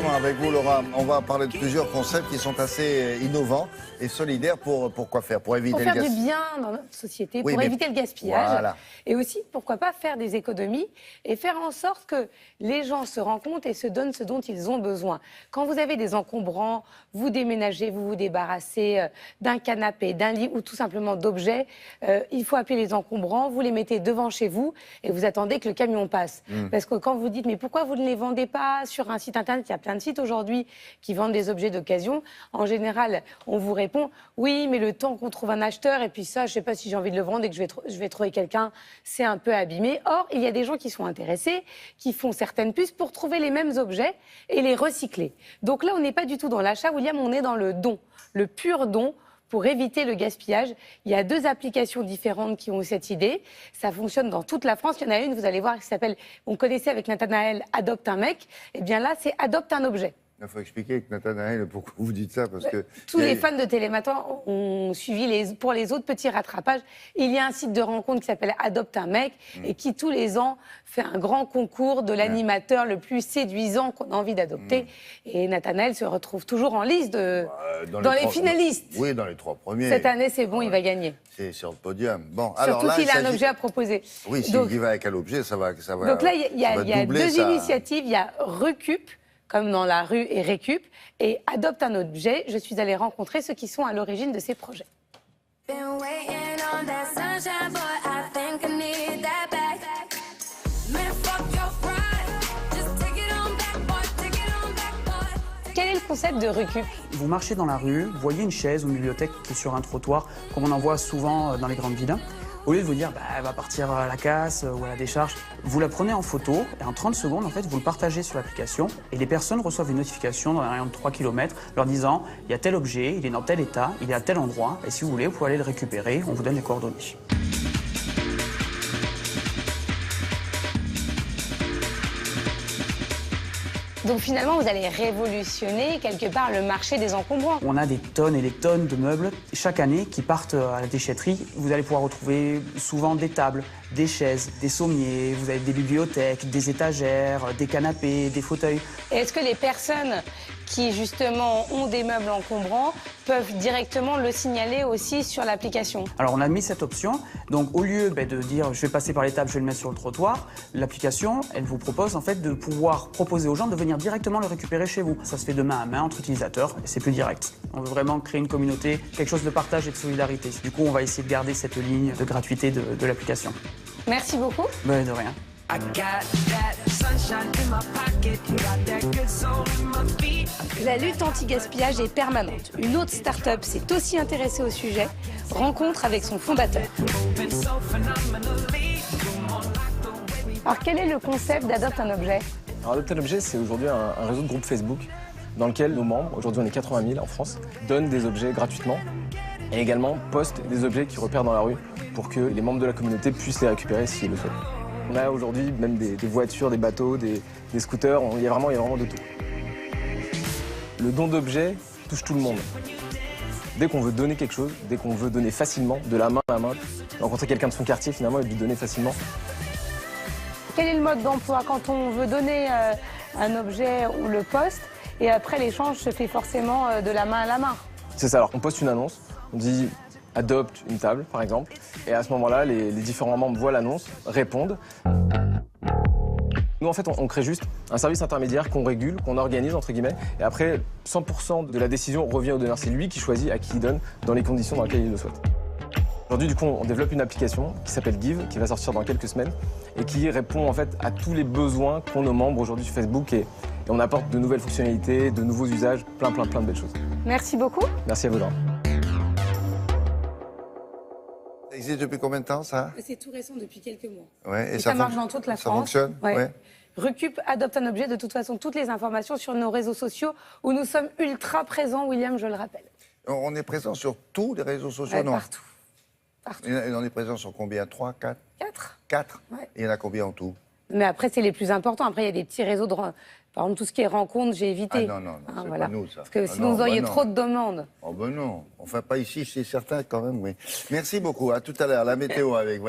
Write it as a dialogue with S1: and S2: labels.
S1: justement, avec vous, Laura, on va parler de plusieurs concepts qui sont assez innovants et solidaires pour quoi faire? Pour éviter
S2: pour
S1: le
S2: faire
S1: gaspillage.
S2: du bien dans notre société,
S1: Oui,
S2: pour
S1: mais
S2: éviter le gaspillage.
S1: voilà.
S2: Et aussi, pourquoi pas faire des économies et faire en sorte que les gens se rendent compte et se donnent ce dont ils ont besoin. Quand vous avez des encombrants, vous déménagez, vous vous débarrassez d'un canapé, d'un lit ou tout simplement d'objets, il faut appeler les encombrants, vous les mettez devant chez vous et vous attendez que le camion passe. Parce que quand vous dites, mais pourquoi vous ne les vendez pas sur un site internet? Il y a plein de sites aujourd'hui qui vendent des objets d'occasion. En général, on vous répond, oui, mais le temps qu'on trouve un acheteur, et puis ça, je ne sais pas si j'ai envie de le vendre et que je vais trouver quelqu'un, c'est un peu abîmé. Or, il y a des gens qui sont intéressés, qui font certaines puces pour trouver les mêmes objets et les recycler. Donc là, on n'est pas du tout dans l'achat, William, on est dans le don, le pur don. Pour éviter le gaspillage, il y a 2 applications différentes qui ont cette idée. Ça fonctionne dans toute la France. Il y en a une, vous allez voir, qui s'appelle, on connaissait avec Nathanaël, Adopte un mec. Eh bien là, c'est Adopte un objet.
S1: Il faut expliquer avec Nathanaël pourquoi vous dites ça. Parce que
S2: tous les fans de Télématin ont suivi pour les autres petits rattrapages. Il y a un site de rencontre qui s'appelle Adopte un mec et qui, tous les ans, fait un grand concours de l'animateur le plus séduisant qu'on a envie d'adopter. Et Nathanaël se retrouve toujours en liste dans les finalistes.
S1: Oui, dans les 3 premiers.
S2: Cette année, c'est bon, il va gagner.
S1: C'est sur le podium. Bon,
S2: surtout s'il a un objet à proposer.
S1: Oui, s'il y va avec un objet, ça va.
S2: Donc là, il y a 2 initiatives. Il y a Recup, comme dans la rue, et Récup, et Adopte un objet. Je suis allée rencontrer ceux qui sont à l'origine de ces projets. Quel est le concept de Recup?
S3: Vous marchez dans la rue, vous voyez une chaise ou une bibliothèque qui est sur un trottoir, comme on en voit souvent dans les grandes villes. Au lieu de vous dire, elle va partir à la casse ou à la décharge, vous la prenez en photo et en 30 secondes, en fait, vous le partagez sur l'application et les personnes reçoivent une notification dans un rayon de 3 km leur disant, il y a tel objet, il est dans tel état, il est à tel endroit et si vous voulez, vous pouvez aller le récupérer, on vous donne les coordonnées.
S2: Donc finalement, vous allez révolutionner quelque part le marché des encombrants.
S3: On a des tonnes et des tonnes de meubles chaque année qui partent à la déchetterie. Vous allez pouvoir retrouver souvent des tables, des chaises, des sommiers, vous avez des bibliothèques, des étagères, des canapés, des fauteuils.
S2: Et est-ce que les personnes qui justement ont des meubles encombrants peuvent directement le signaler aussi sur l'application?
S3: Alors on a mis cette option, donc au lieu de dire je vais passer par l'étape, je vais le mettre sur le trottoir, l'application elle vous propose en fait de pouvoir proposer aux gens de venir directement le récupérer chez vous. Ça se fait de main à main entre utilisateurs et c'est plus direct. On veut vraiment créer une communauté, quelque chose de partage et de solidarité. Du coup on va essayer de garder cette ligne de gratuité de l'application.
S2: Merci beaucoup.
S3: De rien.
S2: La lutte anti-gaspillage est permanente. Une autre start-up s'est aussi intéressée au sujet. Rencontre avec son fondateur. Alors quel est le concept d'Adopte un objet?
S4: Alors, Adopte un objet, c'est aujourd'hui un réseau de groupes Facebook dans lequel nos membres, aujourd'hui on est 80 000 en France, donnent des objets gratuitement et également postent des objets qu'ils repèrent dans la rue pour que les membres de la communauté puissent les récupérer s'ils le souhaitent. On a aujourd'hui même des voitures, des bateaux, des scooters, il y a vraiment de tout. Le don d'objets touche tout le monde. Dès qu'on veut donner quelque chose, dès qu'on veut donner facilement, de la main à la main, rencontrer quelqu'un de son quartier finalement et lui donner facilement.
S2: Quel est le mode d'emploi quand on veut donner un objet ou le poste et après l'échange se fait forcément de la main à la main? C'est
S4: ça, alors on poste une annonce, on dit adopte une table par exemple, et à ce moment-là les différents membres voient l'annonce, répondent. Nous en fait on crée juste un service intermédiaire qu'on régule, qu'on organise entre guillemets, et après 100% de la décision revient au donneur, c'est lui qui choisit à qui il donne dans les conditions dans lesquelles il le souhaite. Aujourd'hui, du coup, on développe une application qui s'appelle Give, qui va sortir dans quelques semaines et qui répond en fait à tous les besoins qu'ont nos membres aujourd'hui sur Facebook et on apporte de nouvelles fonctionnalités, de nouveaux usages, plein de belles choses.
S2: Merci beaucoup.
S4: Merci à vous, Laura.
S1: Ça existe depuis combien de temps, ça?
S2: C'est tout récent, depuis quelques mois.
S1: Ouais,
S2: et ça marche dans toute la France.
S1: Ça fonctionne?
S2: Ouais. Recup, Adopte un objet, de toute façon, toutes les informations sur nos réseaux sociaux où nous sommes ultra présents, William, je le rappelle.
S1: On est présent sur tous les réseaux sociaux, non?
S2: Partout. Partout.
S1: Et on est présent sur combien? 3, 4?
S2: 4.
S1: 4?
S2: Ouais.
S1: Et il y en a combien en tout?
S2: Mais après, c'est les plus importants. Après, il y a des petits réseaux de... Par exemple, tout ce qui est rencontres, j'ai évité.
S1: Ah non, c'est
S2: voilà.
S1: pas nous, ça.
S2: Parce que sinon, vous auriez trop de demandes.
S1: Oh ben non. Enfin, pas ici, c'est certain quand même, oui. Merci beaucoup. À tout à l'heure. La météo avec...